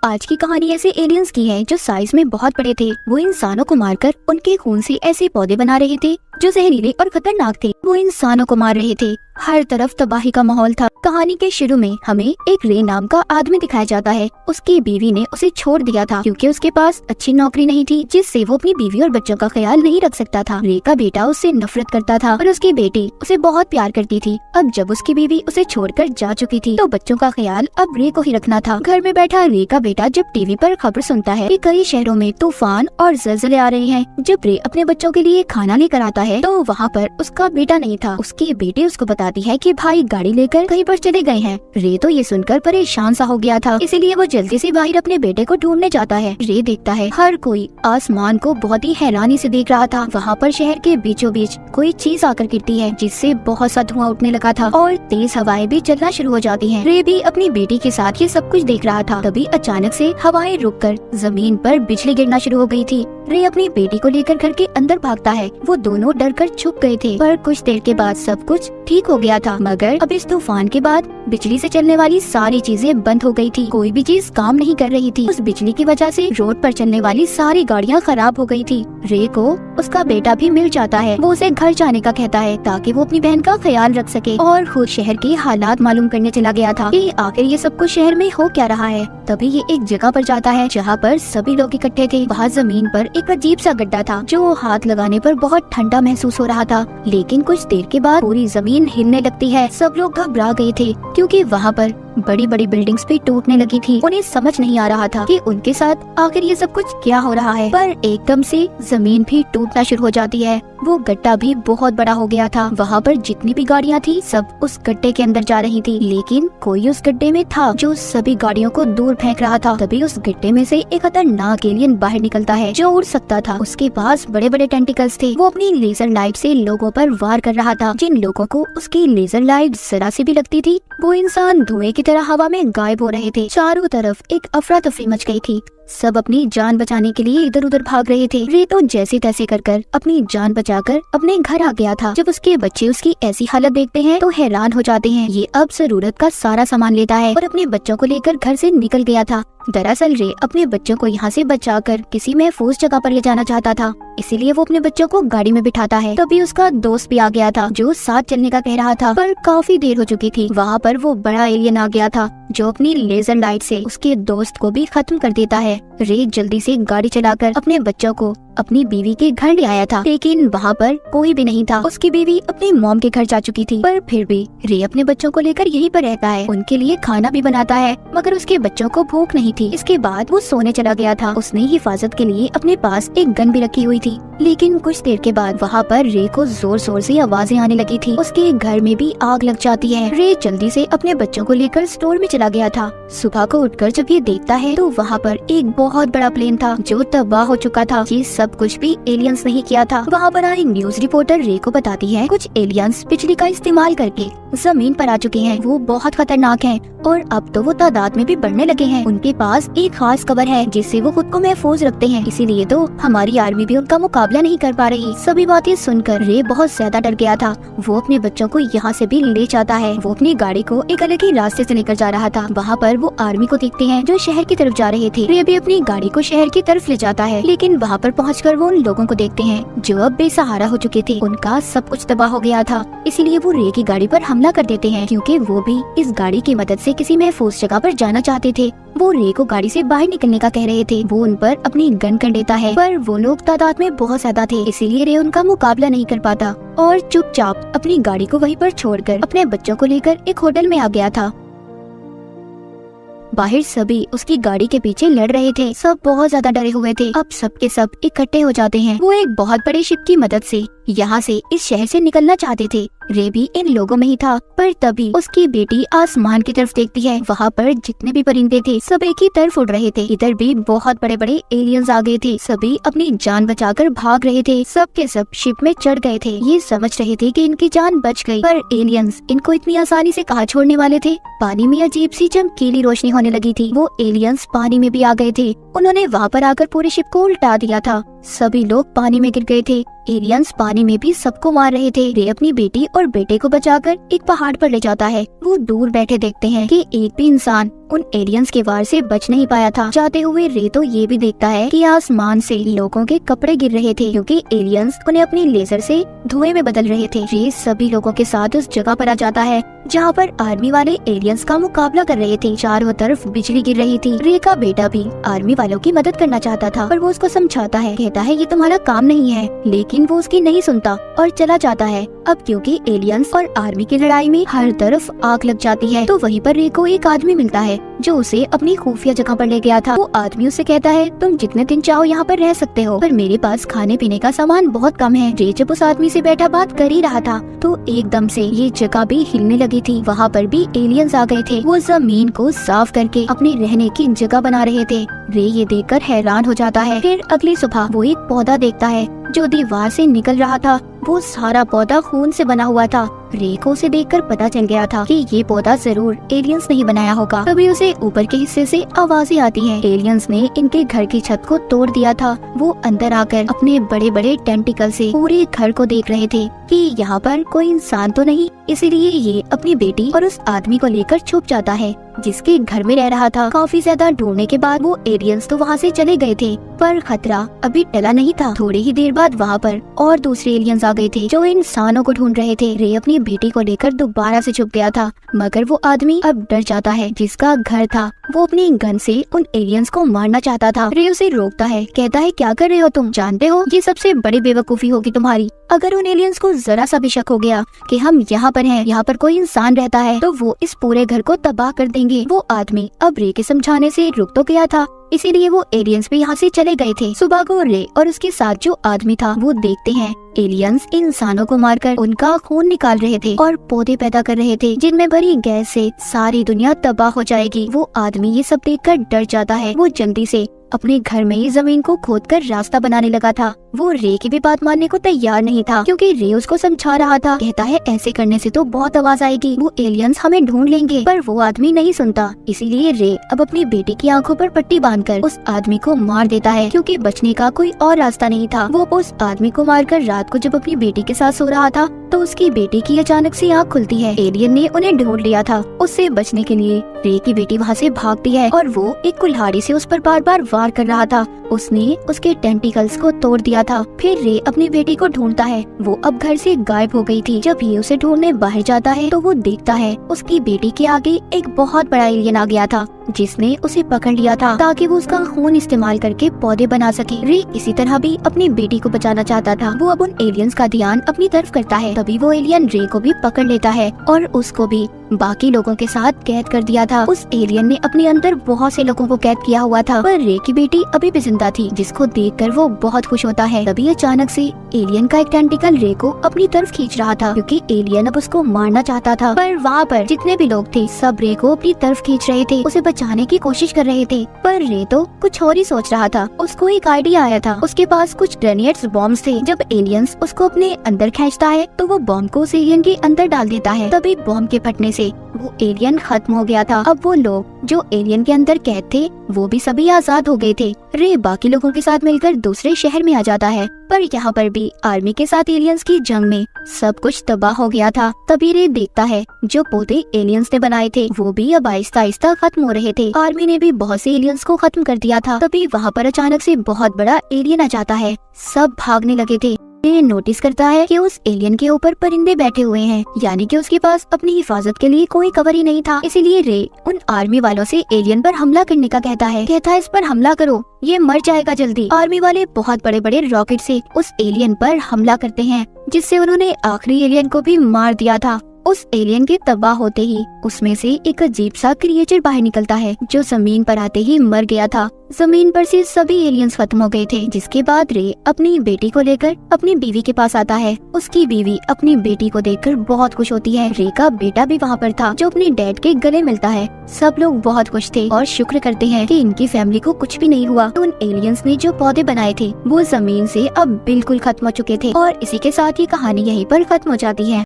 आज की कहानी ऐसे एलियंस की है जो साइज में बहुत बड़े थे। वो इंसानों को मारकर उनके खून से ऐसे पौधे बना रहे थे जो जहरीले और खतरनाक थे। वो इंसानों को मार रहे थे। हर तरफ तबाही का माहौल था। कहानी के शुरू में हमें एक रे नाम का आदमी दिखाया जाता है। उसकी बीवी ने उसे छोड़ दिया था क्योंकि उसके पास अच्छी नौकरी नहीं थी जिससे वो अपनी बीवी और बच्चों का ख्याल नहीं रख सकता था। रे का बेटा उससे नफरत करता था और उसकी बेटी उसे बहुत प्यार करती थी। अब जब उसकी बीवी उसे छोड़कर जा चुकी थी तो बच्चों का ख्याल अब रे को ही रखना था। घर में बैठा रे का बेटा जब टीवी पर खबर सुनता है कि कई शहरों में तूफान और ज़लज़ले आ रहे हैं। जब रे अपने बच्चों के लिए खाना लेकर आता है तो वहाँ पर उसका बेटा नहीं था। उसकी बेटी उसको बताती है कि भाई गाड़ी लेकर कहीं पर चले गए हैं। रे तो ये सुनकर परेशान सा हो गया था, इसीलिए वो जल्दी से बाहर अपने बेटे को ढूंढने जाता है। रे देखता है हर कोई आसमान को बहुत ही हैरानी से देख रहा था। वहाँ पर शहर के बीचों बीच कोई चीज आकर गिरती है जिससे बहुत सा धुआं उठने लगा था और तेज हवाएं भी चलना शुरू हो जाती हैं। रे भी अपनी बेटी के साथ ये सब कुछ देख रहा था। तभी अचानक से हवाएं रुककर जमीन पर बिजली गिरना शुरू हो गई थी। रे अपनी बेटी को लेकर घर के अंदर भागता है। वो दोनों डरकर छुप गए थे, पर कुछ देर के बाद सब कुछ ठीक हो गया था। मगर अब इस तूफान के बाद बिजली से चलने वाली सारी चीजें बंद हो गई थी। कोई भी चीज काम नहीं कर रही थी। उस बिजली की वजह से रोड पर चलने वाली सारी गाड़ियां खराब हो गई थी। रे को उसका बेटा भी मिल जाता है। वो उसे घर जाने का कहता है ताकि वो अपनी बहन का ख्याल रख सके और खुद शहर के हालात मालूम करने चला गया था कि आखिर ये सब कुछ शहर में हो क्या रहा है। तभी ये एक जगह पर जाता है जहाँ पर सभी लोग इकट्ठे थे। वहाँ जमीन पर एक अजीब सा गड्ढा था जो हाथ लगाने पर बहुत ठंडा महसूस हो रहा था, लेकिन कुछ देर के बाद पूरी जमीन हिलने लगती है। सब लोग घबरा गए थे क्योंकि वहाँ पर बड़ी बड़ी बिल्डिंग्स भी टूटने लगी थी। उन्हें समझ नहीं आ रहा था कि उनके साथ आखिर ये सब कुछ क्या हो रहा है। पर एकदम से जमीन भी टूटना शुरू हो जाती है। वो गड्ढा भी बहुत बड़ा हो गया था। वहाँ पर जितनी भी गाड़ियाँ थी सब उस गड्ढे के अंदर जा रही थी, लेकिन कोई उस गड्ढे में था जो सभी गाड़ियों को दूर फेंक रहा था। तभी उस गड्ढे में से एक खतरनाक एलियन बाहर निकलता है जो उड़ सकता था। उसके पास बड़े बड़े टेंटिकल्स थे। वो अपनी लेजर लाइट से लोगों पर वार कर रहा था। जिन लोगों को उसकी लेजर लाइट जरा सी भी लगती थी वो इंसान धुएं की तरह हवा में गायब हो रहे थे। चारों तरफ एक अफरा तफरी मच गई थी। सब अपनी जान बचाने के लिए इधर उधर भाग रहे थे। रे तो जैसे तैसे कर अपनी जान बचाकर अपने घर आ गया था। जब उसके बच्चे उसकी ऐसी हालत देखते हैं तो हैरान हो जाते हैं। ये अब जरूरत का सारा सामान लेता है और अपने बच्चों को लेकर घर से निकल गया था। दरअसल रे अपने बच्चों को यहाँ से बचाकर किसी महफूज जगह पर ले जाना चाहता था, इसीलिए वो अपने बच्चों को गाड़ी में बिठाता है। तभी उसका दोस्त भी आ गया था जो साथ चलने का कह रहा था, पर काफी देर हो चुकी थी। वहाँ पर वो बड़ा एलियन आ गया था जो अपनी लेजर लाइट से उसके दोस्त को भी खत्म कर देता है। रे जल्दी से गाड़ी चलाकर अपने बच्चों को अपनी बीवी के घर ले आया था, लेकिन वहाँ पर कोई भी नहीं था। उसकी बीवी अपनी मॉम के घर जा चुकी थी, पर फिर भी रे अपने बच्चों को लेकर यहीं पर रहता है। उनके लिए खाना भी बनाता है, मगर उसके बच्चों को भूख नहीं थी। इसके बाद वो सोने चला गया था। उसने हिफाजत के लिए अपने पास एक गन भी रखी हुई थी, लेकिन कुछ देर के बाद वहाँ पर रे को जोर शोर से आवाजें आने लगी थी। उसके घर में भी आग लग जाती है। रे जल्दी से अपने बच्चों को लेकर स्टोर में चला गया था। सुबह को उठकर जब ये देखता है तो वहाँ पर एक बहुत बड़ा प्लेन था जो तबाह हो चुका था। ये सब कुछ भी एलियंस नहीं किया था। वहाँ पर आई न्यूज रिपोर्टर रे को बताती है कुछ एलियंस बिजली का इस्तेमाल करके जमीन पर आ चुके हैं। वो बहुत खतरनाक हैं और अब तो वो तादाद में भी बढ़ने लगे हैं। उनके पास एक खास कवर है जिससे वो खुद को महफूज रखते हैं, इसीलिए तो हमारी आर्मी भी उनका मुकाबला नहीं कर पा रही। सभी बातें सुनकर रे बहुत ज्यादा डर गया था। वो अपने बच्चों को यहाँ से भी ले जाता है। वो अपनी गाड़ी को एक अलग ही रास्ते से लेकर जा रहा था। वहाँ पर वो आर्मी को देखते हैं जो शहर की तरफ जा रहे थे। रे भी अपनी गाड़ी को शहर की तरफ ले जाता है, लेकिन वहाँ पर पहुँचकर वो उन लोगों को देखते हैं जो अब बेसहारा हो चुके थे। उनका सब कुछ तबाह हो गया था, इसीलिए वो रे की गाड़ी पर हमला कर देते हैं क्योंकि वो भी इस गाड़ी की मदद से किसी महफूज जगह पर जाना चाहते थे। वो रे को गाड़ी से बाहर निकलने का कह रहे थे। वो उन पर अपनी गन कर देता है, पर वो लोग तादाद में बहुत ज्यादा थे, इसीलिए रे उनका मुकाबला नहीं कर पाता और चुपचाप अपनी गाड़ी को वहीं पर छोड़कर अपने बच्चों को लेकर एक होटल में आ गया था। बाहर सभी उसकी गाड़ी के पीछे लड़ रहे थे। सब बहुत ज्यादा डरे हुए थे। अब सब के सब इकट्ठे हो जाते हैं। वो एक बहुत बड़े शिप की मदद से यहाँ से इस शहर से निकलना चाहते थे। रे भी इन लोगों में ही था, पर तभी उसकी बेटी आसमान की तरफ देखती है। वहाँ पर जितने भी परिंदे थे सब एक ही तरफ उड़ रहे थे। इधर भी बहुत बड़े बड़े एलियंस आ गए थे। सभी अपनी जान बचाकर भाग रहे थे। सब के सब शिप में चढ़ गए थे। ये समझ रहे थे कि इनकी जान बच गई, पर एलियंस इनको इतनी आसानी से कहाँ छोड़ने वाले थे। पानी में अजीब सी चमकीली रोशनी होने लगी थी। वो एलियंस पानी में भी आ गए थे। उन्होंने वहाँ पर आकर पूरे शिप को उल्टा दिया था। सभी लोग पानी में गिर गए थे। एलियंस पानी में भी सबको मार रहे थे। रे अपनी बेटी और बेटे को बचाकर एक पहाड़ पर ले जाता है। वो दूर बैठे देखते हैं कि एक भी इंसान उन एलियंस के वार से बच नहीं पाया था। जाते हुए रे तो ये भी देखता है कि आसमान से लोगों के कपड़े गिर रहे थे क्योंकि एलियंस उन्हें अपनी लेजर से धुएं में बदल रहे थे। रे सभी लोगों के साथ उस जगह पर आ जाता है जहाँ पर आर्मी वाले एलियंस का मुकाबला कर रहे थे। चारों तरफ बिजली गिर रही थी। रे का बेटा भी आर्मी वालों की मदद करना चाहता था, पर वो उसको समझाता है, कहता है ये तुम्हारा काम नहीं है, लेकिन वो उसकी नहीं सुनता और चला जाता है। अब क्योंकि एलियंस और आर्मी की लड़ाई में हर तरफ आग लग जाती है, तो वहीं पर रे को एक आदमी मिलता है जो उसे अपनी खुफिया जगह पर ले गया था। वो आदमी उससे कहता है तुम जितने दिन चाहो यहाँ पर रह सकते हो, पर मेरे पास खाने पीने का सामान बहुत कम है। रे जब उस आदमी से बैठा बात कर ही रहा था तो एकदम से ये जगह भी हिलने लगी थी। वहाँ पर भी एलियंस आ गए थे। वो जमीन को साफ करके अपने रहने की जगह बना रहे थे। रे ये देखकर हैरान हो जाता है। फिर अगली सुबह वो एक पौधा देखता है जो दीवार से निकल रहा था। वो सारा पौधा खून से बना हुआ था। रे को उसे देखकर पता चल गया था कि ये पौधा जरूर एलियंस ने ही बनाया होगा। तभी उसे ऊपर के हिस्से से आवाजें आती हैं। एलियंस ने इनके घर की छत को तोड़ दिया था। वो अंदर आकर अपने बड़े बड़े टेंटिकल से पूरे घर को देख रहे थे कि यहाँ पर कोई इंसान तो नहीं। इसीलिए ये अपनी बेटी और उस आदमी को लेकर छुप जाता है जिसके घर में रह रहा था। काफी ज्यादा ढूंढने के बाद वो एलियंस तो वहाँ से चले गए थे, पर खतरा अभी टला नहीं था। थोड़ी ही देर बाद वहाँ पर और दूसरे एलियंस आ गए थे जो इंसानों को ढूंढ रहे थे। रे अपनी बेटी को लेकर दोबारा से छुप गया था, मगर वो आदमी अब डर जाता है जिसका घर था। वो अपनी गन से उन एलियंस को मारना चाहता था। रे उसे रोकता है, कहता है क्या कर रहे हो तुम, जानते हो ये सबसे बड़ी बेवकूफी होगी तुम्हारी। अगर उन एलियंस को जरा सा भी शक हो गया कि हम यहाँ पर हैं, यहाँ पर कोई इंसान रहता है, तो वो इस पूरे घर को तबाह कर देंगे। वो आदमी अब रे के समझाने से रुक तो गया था, इसीलिए वो एलियंस भी यहाँ से चले गए थे। सुबह को रे और उसके साथ जो आदमी था वो देखते हैं एलियंस इंसानों को मारकर उनका खून निकाल रहे थे और पौधे पैदा कर रहे थे जिनमें भरी गैस से सारी दुनिया तबाह हो जाएगी। वो आदमी ये सब देखकर डर जाता है। वो जल्दी से अपने घर में ही जमीन को खोदकर रास्ता बनाने लगा था। वो रे की भी बात मानने को तैयार नहीं था क्योंकि रे उसको समझा रहा था। कहता है ऐसे करने से तो बहुत आवाज आएगी, वो एलियंस हमें ढूंढ लेंगे। पर वो आदमी नहीं सुनता। इसीलिए रे अब अपनी बेटी की आंखों पर पट्टी बांधकर उस आदमी को मार देता है क्योंकि बचने का कोई और रास्ता नहीं था। वो उस आदमी को मारकर रात को जब अपनी बेटी के साथ सो रहा था तो उसकी बेटी की अचानक से आँख खुलती है। एलियन ने उन्हें ढूंढ लिया था। उससे बचने के लिए रे की बेटी वहाँ से भागती है और वो एक कुल्हाड़ी से उस पर बार बार वार कर रहा था। उसने उसके टेंटिकल्स को तोड़ दिया था। फिर रे अपनी बेटी को ढूंढता है। वो अब घर से गायब हो गई थी। जब ये उसे ढूंढने बाहर जाता है तो वो देखता है उसकी बेटी के आगे एक बहुत बड़ा एलियन आ गया था जिसने उसे पकड़ लिया था ताकि वो उसका खून इस्तेमाल करके पौधे बना सके। रे इसी तरह भी अपनी बेटी को बचाना चाहता था। वो अब उन एलियंस का ध्यान अपनी तरफ करता है। तभी वो एलियन रे को भी पकड़ लेता है और उसको भी बाकी लोगों के साथ कैद कर दिया था। उस एलियन ने अपने अंदर बहुत से लोगों को कैद किया हुआ था, पर रे की बेटी अभी भी जिंदा थी जिसको देखकर वो बहुत खुश होता है। तभी अचानक से एलियन का एक टेंटिकल रे को अपनी तरफ खींच रहा था क्योंकि एलियन अब उसको मारना चाहता था। पर वहाँ पर जितने भी लोग थे सब रे को अपनी तरफ खींच रहे थे, उसे बचाने की कोशिश कर रहे थे। पर रे तो कुछ और ही सोच रहा था। उसको एक आइडिया आया था। उसके पास कुछ ग्रेनेड्स बॉम्ब्स थे। जब एलियंस उसको अपने अंदर खींचता है तो वो बॉम्ब को उस एलियन के अंदर डाल देता है। तभी बॉम्ब के फटने से वो एलियन खत्म हो गया था। अब वो लोग जो एलियन के अंदर कैद थे वो भी सभी आजाद हो गए थे। रे बाकी लोगों के साथ मिलकर दूसरे शहर में आ जाता है, पर यहाँ पर भी आर्मी के साथ एलियंस की जंग में सब कुछ तबाह हो गया था। तभी रे देखता है जो पौधे एलियंस ने बनाए थे वो भी अब आहिस्ता आहिस्ता खत्म हो रहे थे। आर्मी ने भी बहुत से एलियंस को खत्म कर दिया था। तभी वहाँ पर अचानक से बहुत बड़ा एलियन आ जाता है। सब भागने लगे थे। रे नोटिस करता है कि उस एलियन के ऊपर परिंदे बैठे हुए हैं, यानी कि उसके पास अपनी हिफाजत के लिए कोई कवर ही नहीं था। इसीलिए रे उन आर्मी वालों से एलियन पर हमला करने का कहता है इस पर हमला करो, ये मर जाएगा जल्दी। आर्मी वाले बहुत बड़े बड़े रॉकेट से उस एलियन पर हमला करते हैं जिससे उन्होंने आखिरी एलियन को भी मार दिया था। उस एलियन के तबाह होते ही उसमें से एक अजीब सा क्रिएचर बाहर निकलता है जो जमीन पर आते ही मर गया था। जमीन पर से सभी एलियंस खत्म हो गए थे। जिसके बाद रे अपनी बेटी को लेकर अपनी बीवी के पास आता है। उसकी बीवी अपनी बेटी को देखकर बहुत खुश होती है। रे का बेटा भी वहाँ पर था जो अपने डैड के गले मिलता है। सब लोग बहुत खुश थे और शुक्र करते हैं कि इनकी फैमिली को कुछ भी नहीं हुआ। तो उन एलियंस ने जो पौधे बनाए थे वो जमीन से अब बिल्कुल खत्म हो चुके थे। और इसी के साथ ही कहानी यहीं पर खत्म हो जाती है।